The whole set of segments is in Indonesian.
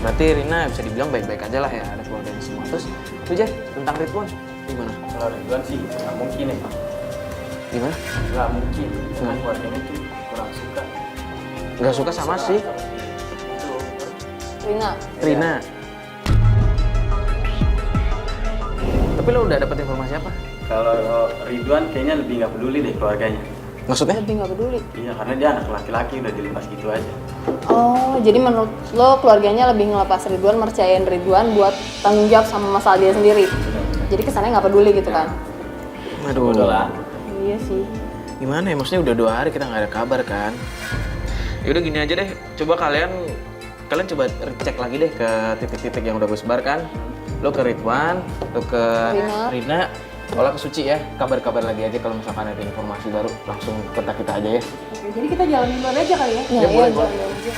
Berarti Rina bisa dibilang baik-baik aja lah ya, ada keluarganya semua. Terus, lu Jar, tentang Ridwan, gimana? Kalau Ridwan sih nggak mungkin ya. Gimana? Nggak mungkin. Kan keluarganya tuh kurang suka. Nggak suka sama sih? Itu. Rina. Tapi lo udah dapet informasi apa? Kalau Ridwan kayaknya lebih nggak peduli deh keluarganya. Maksudnya? Lebih nggak peduli. Iya, karena dia anak laki-laki udah dilepas gitu aja. Oh, jadi menurut lo keluarganya lebih ngelepas Ridwan, mercayain Ridwan buat tanggung jawab sama masalah dia sendiri. Benar-benar. Jadi kesannya nggak peduli gitu kan? Aduh. Udah lah. Iya sih. Gimana ya, maksudnya udah 2 hari kita nggak ada kabar kan? Yaudah gini aja deh, coba kalian coba cek lagi deh ke titik-titik yang udah gue sebarkan. Lo ke Ridwan, lo ke Rina, Ola ke Suci ya. Kabar-kabar lagi aja kalau misalkan ada informasi baru langsung kontak kita aja ya. Oke, jadi kita jalanin dulu aja kali ya? Ya, boleh, iya, boleh. jalan aja.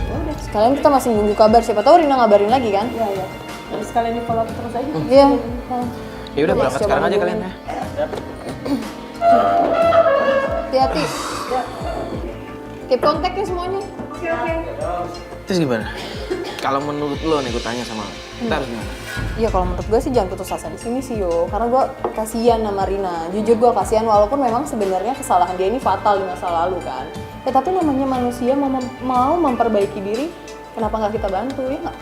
Yaudah, sekalian kita masih nunggu kabar, siapa tahu Rina ngabarin lagi kan? Iya, iya. Terus kalian di follow up terus aja. Iya. Ya udah berangkat Coba sekarang aja hubungin. kalian ya. Hati-hati. Keep kontak ya semuanya. Oke, oke. Terus gimana? Kalau menurut lo nih, gue tanya sama lo, kita harus gimana? Iya kalau menurut gue sih jangan putus asa di sini sih yo, karena gue kasihan sama Rina. Jujur gue kasihan walaupun memang sebenarnya kesalahan dia ini fatal di masa lalu kan. Ya tapi namanya manusia mau memperbaiki diri, kenapa nggak kita bantu ya nggak?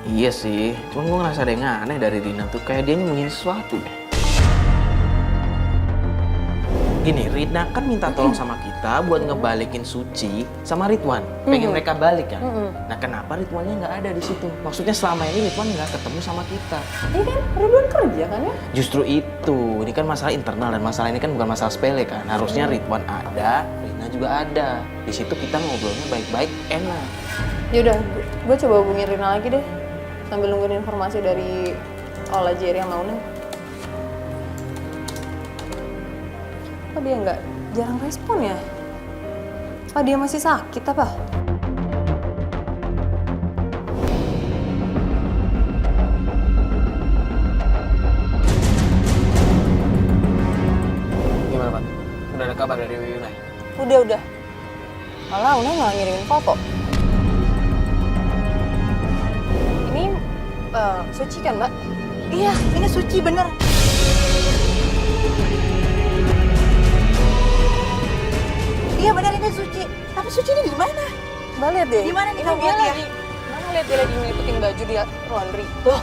Iya sih, cuman gue ngerasa ada yang aneh dari Rina tuh, kayak dia nyembunyiin sesuatu deh. Gini, Rina kan minta tolong sama kita buat ngebalikin Suci sama Ridwan. Pengen mereka balik kan? Nah kenapa Ridwannya nggak ada di situ? Maksudnya selama ini Ridwan nggak ketemu sama kita. Iya kan, Ridwan kerja kan ya? Justru itu, ini kan masalah internal dan masalah ini kan bukan masalah sepele kan. Harusnya Ridwan ada, Rina juga ada. Di situ kita ngobrolnya baik-baik, enak. Yaudah, gue coba hubungin Rina lagi deh, sambil nungguin informasi dari Ola, Jerry, sama Uneng. Kok dia nggak jarang respon ya? Apa dia masih sakit apa? Gimana Pak? Udah ada kabar dari Yunai? Udah. Malah Uneng nggak ngirimin foto. Ini Suci kan, Mbak? Iya, ini Suci bener. Iya bener ini Suci. Tapi Suci ini di mana? Mbak lihat deh. Di mana nih Ini kamu dia lihat ya? lagi. Mana lihat dia lagi ngelipetin baju di laundry. Loh.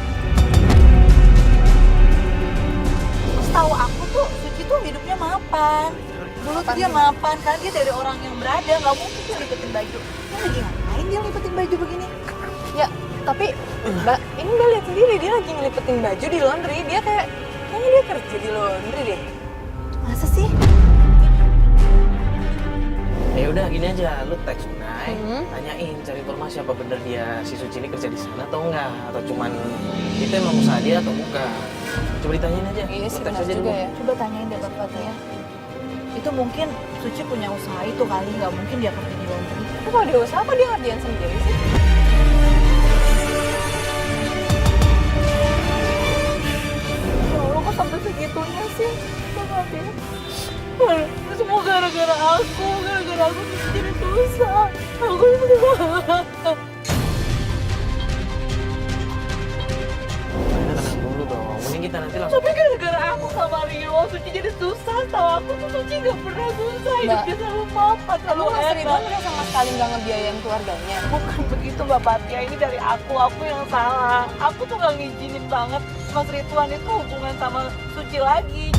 Setahu aku tuh Suci tuh hidupnya mapan. Dulu tuh dia mapan karena dia dari orang yang berada, nggak mungkin dia lipetin baju. Dia lagi ngapain dia lipetin baju begini? Ya, tapi Mbak, ini Mbak lihat sendiri dia lagi ngelipetin baju di laundry. Dia kayaknya dia kerja di laundry deh. Masa sih? Ya udah gini aja, lu teks Unai, tanyain cari informasi apa bener dia si Suci ini kerja di sana atau enggak, atau cuman itu emang usaha dia atau bukan. Coba ditanyain aja. Iya Lu sih, teks benar aja juga dulu. ya. Coba tanyain deh bapak-bapaknya. Itu mungkin Suci punya usaha itu kali, nggak mungkin dia kerja di laundry. Tapi kalau dia usaha apa dia ngerjain sendiri sih? Ya Allah, kok sampai segitunya sih? Coba deh. Ini semua gara-gara aku jadi susah. Aku Tenang dulu dong, mending kita nanti langsung. Tapi gara-gara aku sama Rio, Suci jadi susah. Tahu aku tuh Suci nggak pernah susah. Hidupnya selalu mapan, selalu Mas Ridwan enak. udah sama sekali nggak ngebiayain keluarganya. Bukan begitu Mbak Batia, ini dari aku yang salah. Aku tuh nggak ngizinin banget Mas Ridwan itu hubungan sama Suci lagi.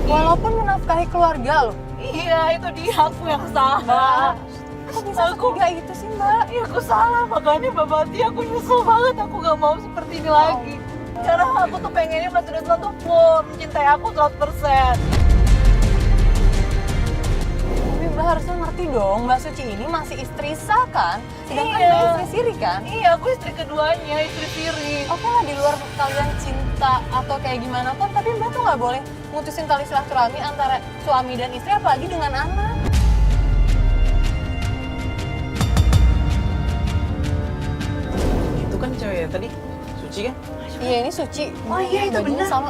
Walaupun menafkahi keluarga loh. Iya, itu dia aku yang salah. Kok bisa setiga itu sih Mbak? Iya, aku salah, makanya Mbak Bati aku nyesel banget, aku gak mau seperti ini lagi. Karena aku tuh pengennya Mas Ridwan tuh full mencintai aku 100%. Tapi Mbak harusnya ngerti dong, Mbak Suci ini masih istri sah kan? Sedangkan Iya. Mbak istri siri kan? Iya, aku istri keduanya, istri siri. Oke lah di luar kalian cinta atau kayak gimana pun, tapi Mbak tuh nggak boleh mutusin tali silaturahmi antara suami dan istri apalagi dengan anak. Itu kan cewek yang tadi, Suci kan? Iya ini Suci. Oh iya, itu Bajunya benar. sama.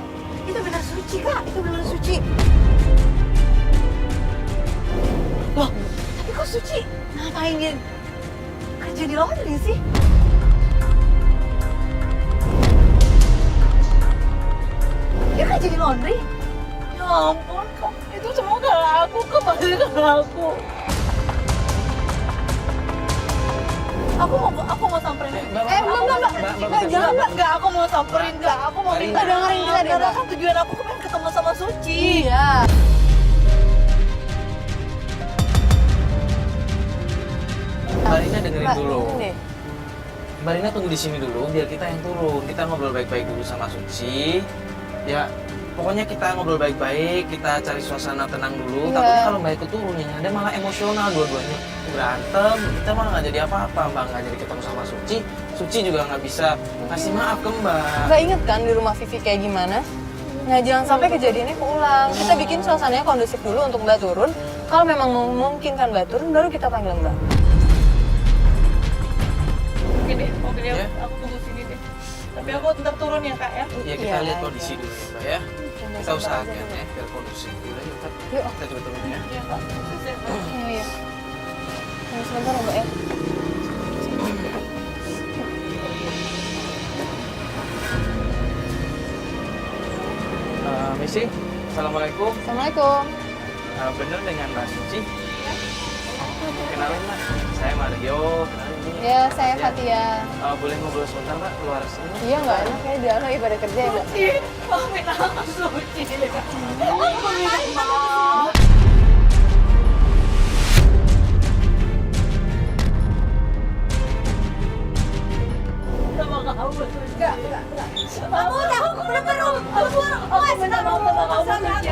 Itu benar Suci, Kak. Itu benar Suci. Loh, tapi kok Suci ngapain dia kerja di laundry sih? Dia kerja di laundry? Ya ampun, itu semua karena aku, kembali karena aku. Aku mau samperin. Enggak, aku mau samperin, enggak, aku mau minta dengerin kita deh. Karena kan tujuan aku pengen ketemu sama Suci. Iya. Mbak Rina dengerin Mbak, dulu. nih. Mbak Rina tunggu di sini dulu biar kita yang turun. Kita ngobrol baik-baik dulu sama Suci. Ya, pokoknya kita ngobrol baik-baik, kita cari suasana tenang dulu. Iya. Takutnya kalau Mbak ikut turun yang ada malah emosional dua-duanya berantem. Kita malah nggak jadi apa-apa. Mbak nggak jadi ketemu sama Suci. Suci juga nggak bisa kasih maaf ke Mbak. Mbak inget kan di rumah Vivi kayak gimana? Nah jangan sampai kejadiannya keulang. Kita bikin suasananya kondusif dulu untuk Mbak turun. Kalau memang memungkinkan Mbak turun, baru kita panggil Mbak. Oke deh, mobilnya Ya. aku tunggu sini deh. Tapi aku tetap turun ya kak ya. Ya kita Iya, lihat iya. kondisi dulu ya, Mbak ya. Kita usahakan ya biar kondusif dulu. Yuk, Kak. Yuk. Kita coba turun ya. Iya kak. Sukses ya, Kak. Iya, iya. Tunggu sebentar ya, Mbak ya. Misi, Assalamualaikum. Assalamualaikum. Bener dengan Mbak Suci? Kenalin Mbak, saya Mario. Kenalin ini. Ya, saya Fatia. Boleh ngobrol sebentar Mbak, keluar sini? Iya nggak enak ya di dalam lagi pada kerja ya, Mbak. Suci, maafin aku Suci. Aku minta maaf. Sama kamu Suci. Enggak. Kamu udah aku belum. Aku minta maaf sama kamu Suci.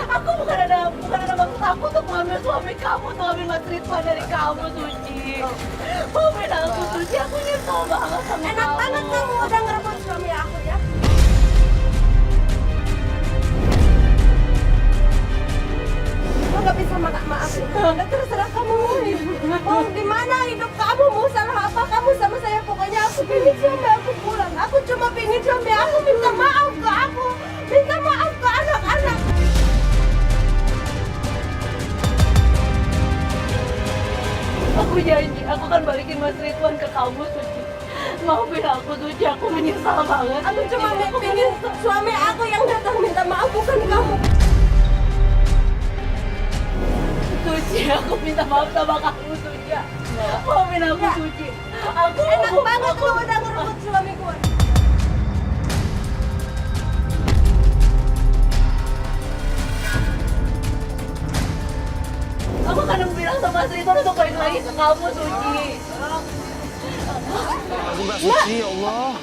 Aku bukan ada maksud aku untuk mengambil suami kamu, untuk ambil Mas Ridwan dari kamu, Suci. Maafin aku, Suci. Aku nyesel banget sama kamu. Enak banget kamu udah ngerebut suami aku ya. Aku nggak bisa maafin. Udah terserah kamu. Mau gimana hidup kamu, mau salah apa kamu sama saya. Pokoknya aku pengen suami aku pulang. Aku cuma pengen suami aku minta maaf ke aku. Minta maaf ke anak-anak. Aku janji, aku akan balikin Mas Ridwan ke kamu, Suci. Maafin aku, Suci. Aku menyesal banget. Aku cuma pengen suami aku yang datang minta maaf, bukan kamu. Suci, aku minta maaf sama kamu, Suci. Maafin aku, Suci. Aku enak banget kalau udah ngerebut suamiku. Aku kan bilang sama Mas Ridwan untuk balik lagi ke kamu, Suci. Mbak Suci, ya Allah.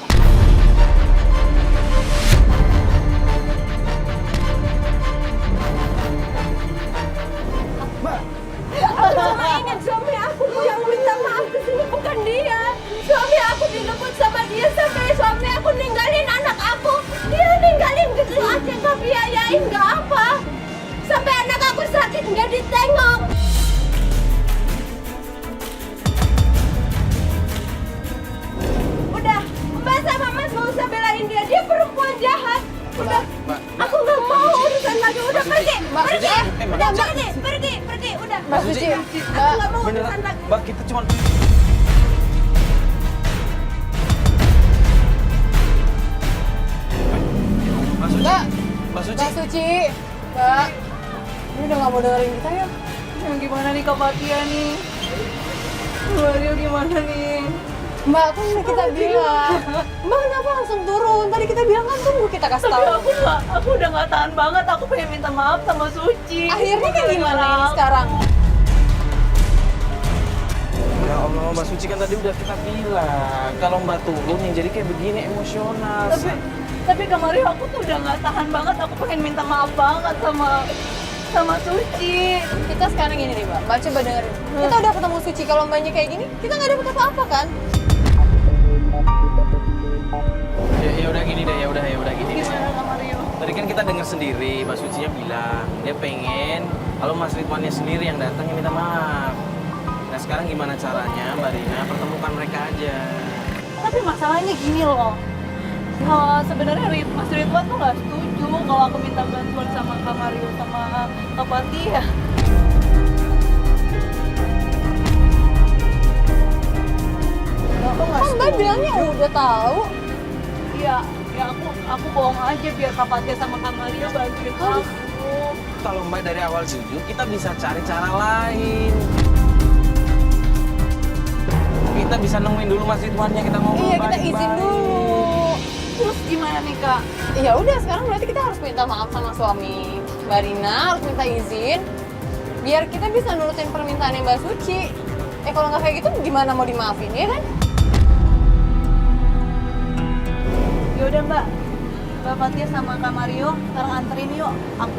Aku cuma ingin suami aku yang minta maaf ke sini, bukan dia. Suami aku direbut sama dia sampai suami aku ninggalin anak aku. Dia ninggalin gitu aja, nggak biayain, nggak apa. Sampai anak aku sakit nggak ditengok. Udah, Mbak sama Mas mau usah belain dia. Dia perempuan jahat. Udah, Mbak, aku nggak mau urusan lagi. Udah pergi, Mbak, pergi, Mbak. udah pergi, udah. Mbak Suci, Aku Mbak. nggak mau Beneran, urusan lagi. Mbak kita cuma... Mbak Suci, Mbak. Mbak Suci. Mbak Suci. Mbak. Ini udah nggak mau dengerin kita ya? Yang gimana nih Kak Fatia nih? Mario gimana nih? Mbak, kan udah kita bilang. Mbak kenapa langsung turun? Tadi kita bilang kan tunggu kita kasih Tapi tahu. aku udah gak tahan banget. Aku pengen minta maaf sama Suci. Akhirnya kayak gimana ini sekarang? Ya Allah, Mbak Suci kan tadi udah kita bilang kalau Mbak turun yang jadi kayak begini emosional. Tapi Kak Mario, aku tuh udah gak tahan banget. Aku pengen minta maaf banget sama Suci. Kita sekarang gini nih Mbak, Mbak coba dengerin. Kita udah ketemu Suci, kalau Mbaknya kayak gini, kita nggak dapet apa-apa kan? Ya udah gini deh, ya udah gini deh. Gimana Kak Mario? Tadi kan kita dengar sendiri, Mbak Sucinya bilang dia pengen kalau Mas Ridwannya sendiri yang datang yang minta maaf. Nah sekarang gimana caranya Mbak Rina pertemukan mereka aja? Tapi masalahnya gini loh. Sebenarnya Mas Ridwan tuh gak setuju kalau aku minta bantuan sama Kak Mario sama Kak Fatia. udah tahu. Ya aku bohong aja biar Kak Fatia sama Kak Maria bantuin aku. Kalau Mbak dari awal jujur, kita bisa cari cara lain. Kita bisa nemuin dulu Mas Ridwannya, kita ngomong Iya, kita baik-baik. izin dulu. Terus gimana nih Kak? Ya udah, sekarang berarti kita harus minta maaf sama suami Mbak Rina, harus minta izin biar kita bisa nurutin permintaannya Mbak Suci. Kalau nggak kayak gitu gimana mau dimaafin, ya kan? Yaudah Mbak Fatia sama Kak Mario sekarang anterin yuk. Aku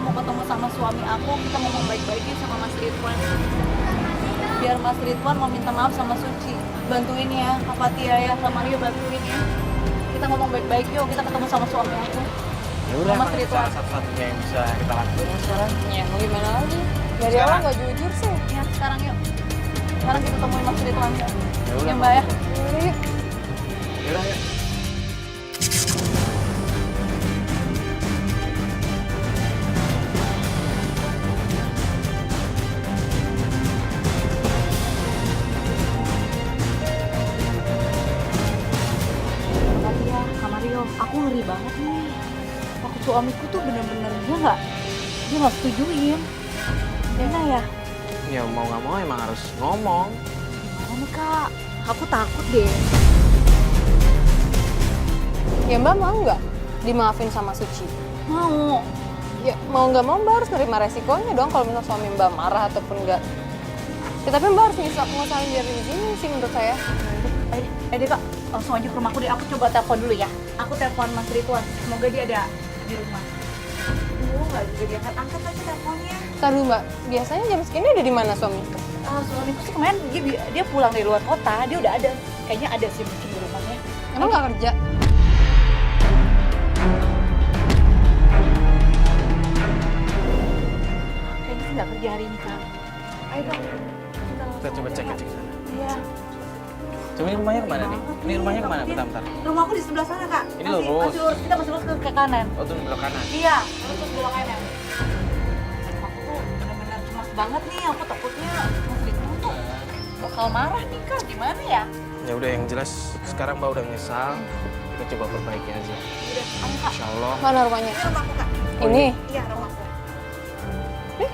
mau ketemu sama suami aku. Kita ngomong baik-baik yuk sama Mas Ridwan. Biar Mas Ridwan mau minta maaf sama Suci. Bantuin ya Kak Fatia ya, Kak Mario bantuin ya. Kita ngomong baik-baik yuk, kita ketemu sama suami aku. Ya udah, Mas emang itu Ridwan. salah satu-satunya yang bisa kita lakuin Mas, sekarang. Ya mau gimana lagi? Dari Sekarang. awal nggak jujur sih. Ya sekarang yuk. Sekarang kita temuin Mas Ridwan ya. Ya udah, Ya Mbak ya. Yaudah, yuk. Ya udah, ya. Fatia, Kak Mario, aku ngeri banget nih. Aku suamiku tuh bener-bener dia nggak setujuin. Gimana ya? Ya mau nggak mau emang harus ngomong. Gimana nih Kak? Aku takut deh. Ya Mbak mau nggak dimaafin sama Suci? Mau. Ya mau nggak mau Mbak harus nerima resikonya dong kalau misalnya suami Mbak marah ataupun enggak. Ya tapi Mbak harus ngusahain biar izinin sih menurut saya. Ayo deh Kak, langsung aja ke rumahku deh. Aku coba telepon dulu ya. Aku telepon Mas Ridwan. Semoga dia ada di rumah. Nggak juga diangkat. Angkat aja teleponnya. Ntar dulu Mbak, biasanya jam segini udah di mana suami? Suamiku sih kemarin dia pulang dari luar kota. Dia udah ada. Kayaknya ada sih mungkin di rumahnya. Emang nggak kerja? Kayaknya sih nggak kerja hari ini Kak. Ayo Kak. Kita coba cek sana. Iya. Coba ini rumahnya kemana nih? Ini rumahnya kemana? Bentar. Rumah aku di sebelah sana Kak. Ini lurus. Masih lurus. Kita masih lurus ke kanan. Oh tuh belok kanan. Iya, lurus belok kanan. Aku tuh benar-benar cemas banget nih. Aku takutnya Mas Ridwan tuh bakal marah nih Kak. Gimana ya? Ya udah, yang jelas sekarang Mbak udah nyesal. Kita coba perbaiki aja. Udah, ayo Kak. Insya Allah. Mana rumahnya? Ini rumahku Kak. Ini? Iya, rumahku.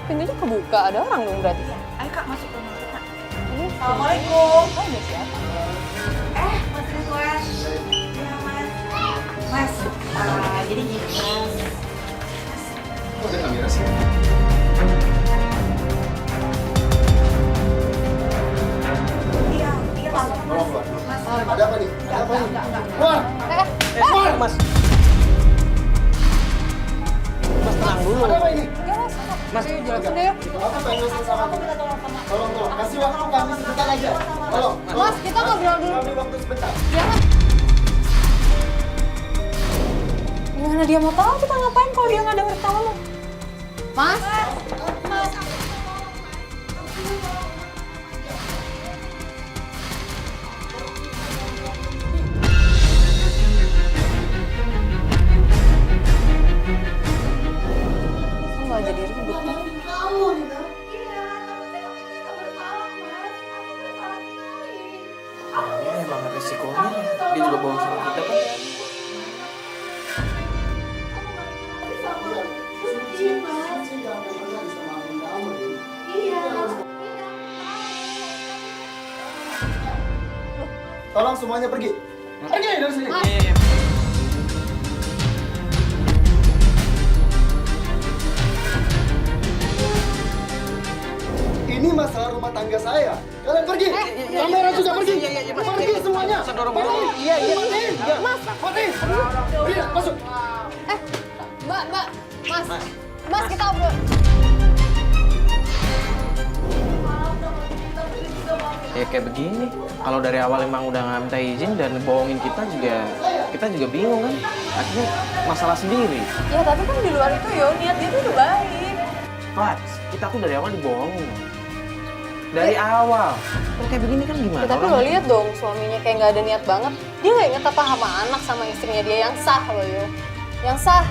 Pintunya kebuka, ada orang dong berarti. Ayo Kak, masuk ke rumahku Kak. Ini Assalamualaikum. Oh, ada siapa? Mas Ridwan. Iya, Mas. Mas, jadi gini, Mas. Kok ada kamera sih? Iya, langsung Mas. Keluar. Mas, Ada apa nih? Ada apa nih? enggak. Keluar! Keluar! Mas. Mas tenang dulu. Ada apa ini? Mas, Jelasin deh yuk. Aku pengen sama kamu. Tolong, kasih waktu kami sebentar aja. Tolong, Mas, kita ngobrol dulu. Kami waktu sebentar. Jangan. Gimana dia mau tahu kita ngapain kalau dia nggak denger tahu? Mas? Malah jadi ribut. ya emang risikonya. Dia juga bohong sama kita kan. Tolong semuanya pergi. Pergi dari sini. Iya. Ini masalah rumah tangga saya. Kalian pergi. Kamera juga pergi. Pergi semuanya. Iya. Mas, pergi. Pergi, masuk. Mbak, Mas kita obrol. Ya kayak begini. Kalau dari awal emang udah nggak minta izin dan bohongin kita juga bingung kan. Akhirnya masalah sendiri. Ya tapi kan di luar itu yo niat dia tuh udah baik. Pat, kita tuh dari awal dibohongin. Dari awal. Kalau kayak begini kan gimana? Ya, tapi lo lihat dong suaminya kayak nggak ada niat banget. Dia nggak inget apa sama anak sama istrinya dia yang sah loh yo. Yang sah.